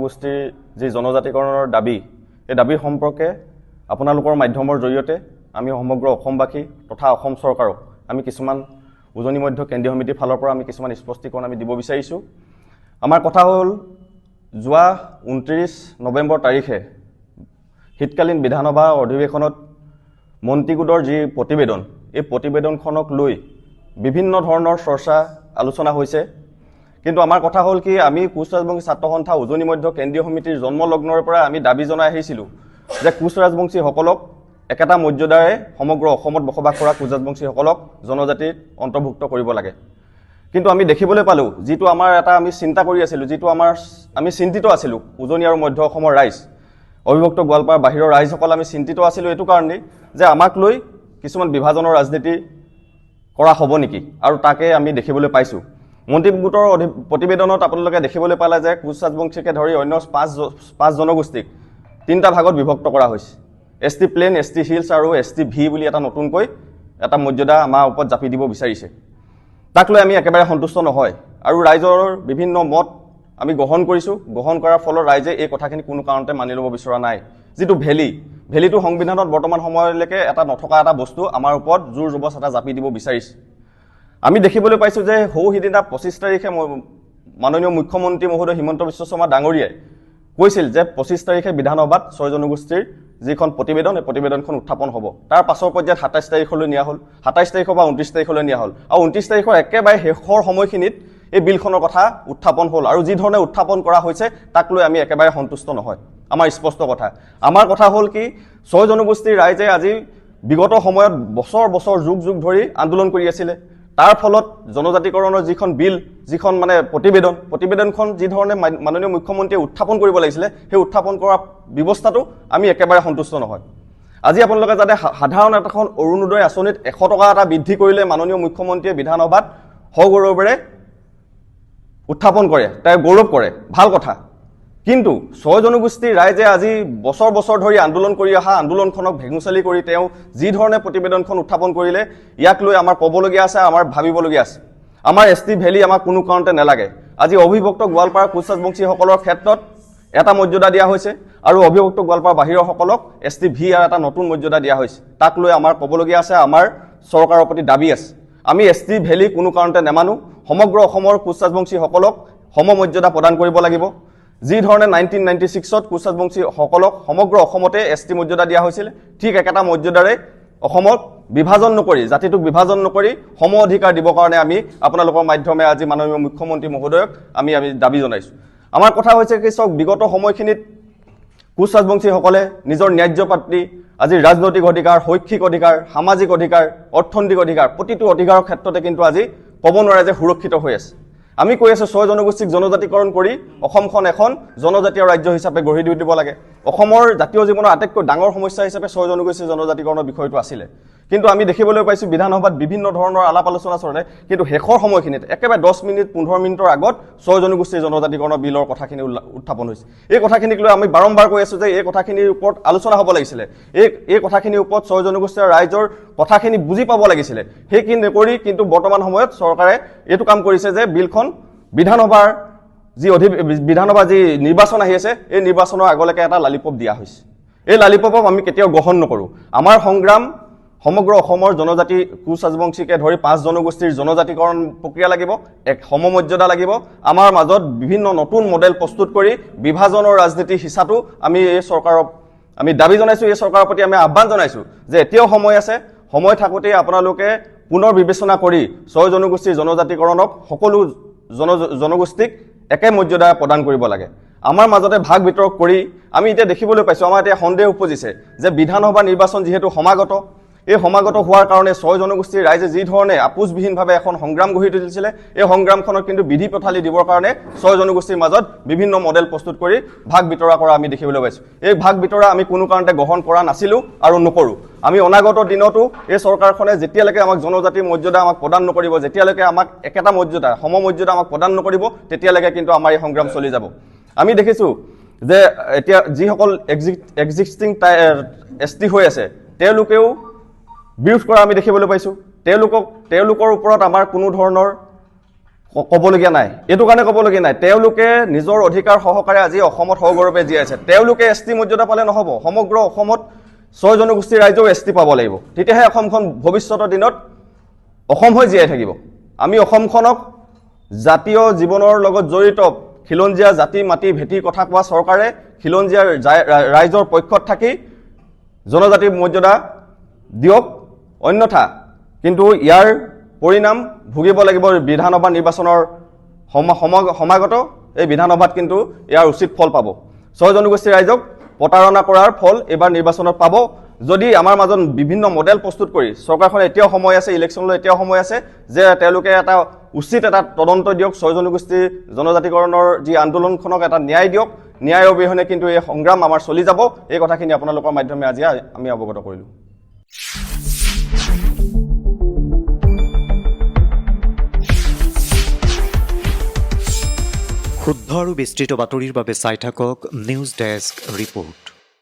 জনগোষ্ঠীৰ যি জনজাতিকৰণৰ দাবী এই দাবীৰ সম্পৰ্কে আপোনালোকৰ মাধ্যমৰ জৰিয়তে আমি সমগ্ৰ অসমবাসী তথা অসম চৰকাৰক আমি কিছুমান উজনি মধ্য কেন্দ্ৰীয় সমিতিৰ ফালৰ পৰা আমি কিছুমান স্পষ্টীকৰণ আমি দিব বিচাৰিছোঁ। আমাৰ কথা হ'ল যোৱা 29 নৱেম্বৰ তাৰিখে শীতকালীন বিধানসভা অধিৱেশনত মন্ত্ৰীগোটৰ যি প্ৰতিবেদন এই প্ৰতিবেদনখনক লৈ বিভিন্ন ধৰণৰ চৰ্চা আলোচনা হৈছে। কিন্তু আমাৰ কথা হ'ল কি আমি কোচ ৰাজবংশী ছাত্ৰ সন্থা উজনি মধ্য কেন্দ্ৰীয় সমিতিৰ জন্মলগ্নৰ পৰা আমি দাবী জনাই আহিছিলোঁ যে কোচ ৰাজবংশীসকলক একেটা মৰ্যাদাৰে সমগ্ৰ অসমত বসবাস কৰা কোচ ৰাজবংশীসকলক জনজাতিত অন্তৰ্ভুক্ত কৰিব লাগে। কিন্তু আমি দেখিবলৈ পালোঁ যিটো আমাৰ এটা আমি চিন্তা কৰি আছিলোঁ, যিটো আমি চিন্তিত আছিলোঁ উজনি আৰু মধ্য অসমৰ ৰাইজ, অবিভক্ত গোৱালপাৰা বাহিৰৰ ৰাইজসকল আমি চিন্তিত আছিলোঁ এইটো কাৰণেই যে আমাক লৈ কিছুমান বিভাজনৰ ৰাজনীতি কৰা হ'ব নেকি, আৰু তাকে আমি দেখিবলৈ পাইছোঁ। মন্ত্ৰী গোটৰ প্ৰতিবেদনত আপোনালোকে দেখিবলৈ পালে যে কোচ ৰাজবংশীকে ধৰি অন্য পাঁচ জনগোষ্ঠীক 3টা ভাগত বিভক্ত কৰা হৈছে। ST প্লেন, ST হিলছ আৰু ST ভি বুলি এটা নতুনকৈ এটা মৰ্যাদা আমাৰ ওপৰত জাপি দিব বিচাৰিছে। তাক লৈ আমি একেবাৰে সন্তুষ্ট নহয় আৰু ৰাইজৰ বিভিন্ন মত আমি গ্ৰহণ কৰিছোঁ। গ্ৰহণ কৰাৰ ফলত ৰাইজে এই কথাখিনি কোনো কাৰণতে মানি ল'ব বিচৰা নাই। যিটো ভেলিটো সংবিধানত বৰ্তমান সময়লৈকে এটা নথকা এটা বস্তু আমাৰ ওপৰত জোৰ জবচ এটা জাপি দিব বিচাৰিছে। আমি দেখিবলৈ পাইছোঁ যে সিদিনা 25 তাৰিখে মাননীয় মুখ্যমন্ত্ৰী মহোদয় হিমন্ত বিশ্ব শৰ্মা ডাঙৰীয়াই কৈছিল যে 25 তাৰিখে বিধানসভাত 6 জনগোষ্ঠীৰ যিখন প্ৰতিবেদন এই প্ৰতিবেদনখন উত্থাপন হ'ব। তাৰ পাছৰ পৰ্যায়ত 27 তাৰিখলৈ নিয়া হ'ল, 27 তাৰিখৰ পৰা 29 তাৰিখলৈ নিয়া হ'ল আৰু 29 তাৰিখৰ একেবাৰে শেষৰ সময়খিনিত এই বিলখনৰ কথা উত্থাপন হ'ল। আৰু যি ধৰণে উত্থাপন কৰা হৈছে তাক লৈ আমি একেবাৰে সন্তুষ্ট নহয়। আমাৰ স্পষ্ট কথা, আমাৰ কথা হ'ল কি 6 জনগোষ্ঠীৰ ৰাইজে আজি বিগত সময়ত বছৰ যুগ ধৰি আন্দোলন কৰি আছিলে। তাৰ ফলত জনজাতিকৰণৰ যিখন বিল, যিখন মানে প্ৰতিবেদনখন যি ধৰণে মাননীয় মুখ্যমন্ত্ৰীয়ে উত্থাপন কৰিব লাগিছিলে সেই উত্থাপন কৰা ব্যৱস্থাটো আমি একেবাৰে সন্তুষ্ট নহয়। আজি আপোনালোকে যাতে সাধাৰণ এখন অৰুণোদয় আঁচনিত 100 টকা এটা বৃদ্ধি কৰিলে মাননীয় মুখ্যমন্ত্ৰীয়ে বিধানসভাত সগৌৰৱেৰে উত্থাপন কৰে, তাই গৌৰৱ কৰে, ভাল কথা। কিন্তু 6 জনগোষ্ঠীৰ ৰাইজে আজি বছৰ ধৰি আন্দোলন কৰি অহা আন্দোলনখনক ভেঙুচালি কৰি তেওঁ যি ধৰণে প্ৰতিবেদনখন উত্থাপন কৰিলে ইয়াক লৈ আমাৰ ক'বলগীয়া আছে, আমাৰ ভাবিবলগীয়া আছে। আমাৰ ST ভেলি আমাক কোনো কাৰণতে নালাগে। আজি অবিভক্ত গোৱালপাৰা কোচ ৰাজবংশীসকলৰ ক্ষেত্ৰত এটা মৰ্যাদা দিয়া হৈছে আৰু অবিভক্ত গোৱালপাৰা বাহিৰৰসকলক ST ভি আৰু এটা নতুন মৰ্যাদা দিয়া হৈছে। তাক লৈ আমাৰ ক'বলগীয়া আছে, আমাৰ চৰকাৰৰ প্ৰতি দাবী আছে। আমি ST ভেলি কোনো কাৰণতে নেমানো। সমগ্ৰ অসমৰ কোচ ৰাজবংশীসকলক সমমৰ্যাদা প্ৰদান কৰিব লাগিব। যি ধৰণে 1996ত কোচ ৰাজবংশীসকলক সমগ্ৰ অসমতে ST মৰ্যাদা দিয়া হৈছিল, ঠিক একেটা মৰ্যাদাৰে অসমক বিভাজন নকৰি, জাতিটোক বিভাজন নকৰি সম অধিকাৰ দিবৰ কাৰণে আমি আপোনালোকৰ মাধ্যমে আজি মাননীয় মুখ্যমন্ত্ৰী মহোদয়ক আমি দাবী জনাইছোঁ। আমাৰ কথা হৈছে কি চাওক, বিগত সময়খিনিত কোচ ৰাজবংশীসকলে নিজৰ ন্যায্য প্ৰাপ্তি আজি ৰাজনৈতিক অধিকাৰ, শৈক্ষিক অধিকাৰ, সামাজিক অধিকাৰ, অৰ্থনৈতিক অধিকাৰ, প্ৰতিটো অধিকাৰৰ ক্ষেত্ৰতে কিন্তু আজি ক'ব নোৱাৰে যে সুৰক্ষিত হৈ আছে। আমি কৈ আছোঁ 6 জনগোষ্ঠীক জনজাতিকৰণ কৰি অসমখন এখন জনজাতীয় ৰাজ্য হিচাপে গঢ়ি দিব লাগে। অসমৰ জাতীয় জীৱনৰ আটাইতকৈ ডাঙৰ সমস্যা হিচাপে 6 জনগোষ্ঠীৰ জনজাতিকৰণৰ বিষয়টো আছিলে। কিন্তু আমি দেখিবলৈ পাইছোঁ বিধানসভাত বিভিন্ন ধৰণৰ আলাপ আলোচনা চলে, কিন্তু শেষৰ সময়খিনিত একেবাৰে 10 মিনিট 15 মিনিটৰ আগত 6 জনগোষ্ঠীৰ জনজাতিকৰণৰ বিলৰ কথাখিনি উত্থাপন হৈছে। এই কথাখিনিক লৈ আমি বাৰম্বাৰ কৈ আছোঁ যে এই কথাখিনিৰ ওপৰত আলোচনা হ'ব লাগিছিলে। এই কথাখিনিৰ ওপৰত 6 জনগোষ্ঠীৰ ৰাইজৰ কথাখিনি বুজি পাব লাগিছিলে। সেইখিনি নকৰি কিন্তু বৰ্তমান সময়ত চৰকাৰে এইটো কাম কৰিছে যে বিলখন বিধানসভাৰ যি নিৰ্বাচন আহি আছে এই নিৰ্বাচনৰ আগলৈকে এটা লালিপপ দিয়া হৈছে। এই লালিপপক আমি কেতিয়াও গ্ৰহণ নকৰোঁ। আমাৰ সংগ্ৰাম সমগ্ৰ অসমৰ জনজাতি কোচ ৰাজবংশীকে ধৰি 5 জনগোষ্ঠীৰ জনজাতিকৰণ প্ৰক্ৰিয়া লাগিব, এক সমমৰ্যাদা লাগিব। আমাৰ মাজত বিভিন্ন নতুন মডেল প্ৰস্তুত কৰি বিভাজনৰ ৰাজনীতি হিচাপেও আমি এই চৰকাৰক আমি দাবী জনাইছোঁ, এই চৰকাৰৰ প্ৰতি আমি আহ্বান জনাইছোঁ যে এতিয়াও সময় আছে। সময় থাকোঁতেই আপোনালোকে পুনৰ বিবেচনা কৰি 6 জনগোষ্ঠীৰ জনজাতিকৰণক সকলো জনগোষ্ঠীক একে মৰ্যাদা প্ৰদান কৰিব লাগে। আমাৰ মাজতে ভাগ বিতৰক কৰি আমি এতিয়া দেখিবলৈ পাইছোঁ, আমাৰ এতিয়া সন্দেহ উপজিছে যে বিধানসভা নিৰ্বাচন যিহেতু সমাগত, এই সমাগত হোৱাৰ কাৰণে 6 জনগোষ্ঠীৰ ৰাইজে যি ধৰণে আপোচবিহীনভাৱে এখন সংগ্ৰাম গঢ়ি তুলিছিলে এই সংগ্ৰামখনত কিন্তু বিধি পথালি দিবৰ কাৰণে 6 জনগোষ্ঠীৰ মাজত বিভিন্ন মডেল প্ৰস্তুত কৰি ভাগ বিতৰা কৰা আমি দেখিবলৈ পাইছোঁ। এই ভাগ বিতৰা আমি কোনো কাৰণতে গ্ৰহণ কৰা নাছিলোঁ আৰু নকৰোঁ। আমি অনাগত দিনতো এই চৰকাৰখনে যেতিয়ালৈকে আমাক জনজাতিৰ মৰ্যাদা আমাক প্ৰদান নকৰিব, যেতিয়ালৈকে আমাক একেটা মৰ্যাদা সমমৰ্যাদা আমাক প্ৰদান নকৰিব, তেতিয়ালৈকে কিন্তু আমাৰ এই সংগ্ৰাম চলি যাব। আমি দেখিছোঁ যে এতিয়া যিসকল এক্সিষ্টিং ST হৈ আছে তেওঁলোকেও বিৰোধ কৰা আমি দেখিবলৈ পাইছোঁ। তেওঁলোকৰ ওপৰত আমাৰ কোনো ধৰণৰ ক'বলগীয়া নাই, এইটো কাৰণে ক'বলগীয়া নাই, তেওঁলোকে নিজৰ অধিকাৰ সহকাৰে আজি অসমত সগৌৰৱে জীয়াই আছে। তেওঁলোকে এছ টি মৰ্যাদা পালে নহ'ব, সমগ্ৰ অসমত 6 জনগোষ্ঠীৰ ৰাইজেও এছ টি পাব লাগিব, তেতিয়াহে অসমখন ভৱিষ্যতৰ দিনত অসম হৈ জীয়াই থাকিব। আমি অসমখনক জাতীয় জীৱনৰ লগত জড়িত খিলঞ্জীয়া জাতি মাটি ভেটি কথা কোৱা চৰকাৰে খিলঞ্জীয়া ৰাইজৰ পক্ষত থাকি জনজাতি মৰ্যাদা দিয়ক, অন্যথা কিন্তু ইয়াৰ পৰিণাম ভুগিব লাগিব বিধানসভা নিৰ্বাচনৰ সমাগত। এই বিধানসভাত কিন্তু ইয়াৰ উচিত ফল পাব। 6 জনগোষ্ঠীৰ ৰাইজক প্ৰতাৰণা কৰাৰ ফল এইবাৰ নিৰ্বাচনত পাব। যদি আমাৰ মাজত বিভিন্ন মডেল প্ৰস্তুত কৰি চৰকাৰখন এতিয়াও সময় আছে, ইলেকশ্যনলৈ এতিয়াও সময় আছে, যে তেওঁলোকে এটা উচিত এটা তদন্ত দিয়ক, 6 জনগোষ্ঠীৰ জনজাতিকৰণৰ যি আন্দোলনখনক এটা ন্যায় দিয়ক। ন্যায় অবিহনে কিন্তু এই সংগ্ৰাম আমাৰ চলি যাব। এই কথাখিনি আপোনালোকৰ মাধ্যমে আজি আমি অৱগত কৰিলোঁ। শুদ্ধ আৰু বিস্তৃত বাতৰিৰ বাবে চাই থাকক নিউজ ডেস্ক ৰিপোৰ্ট।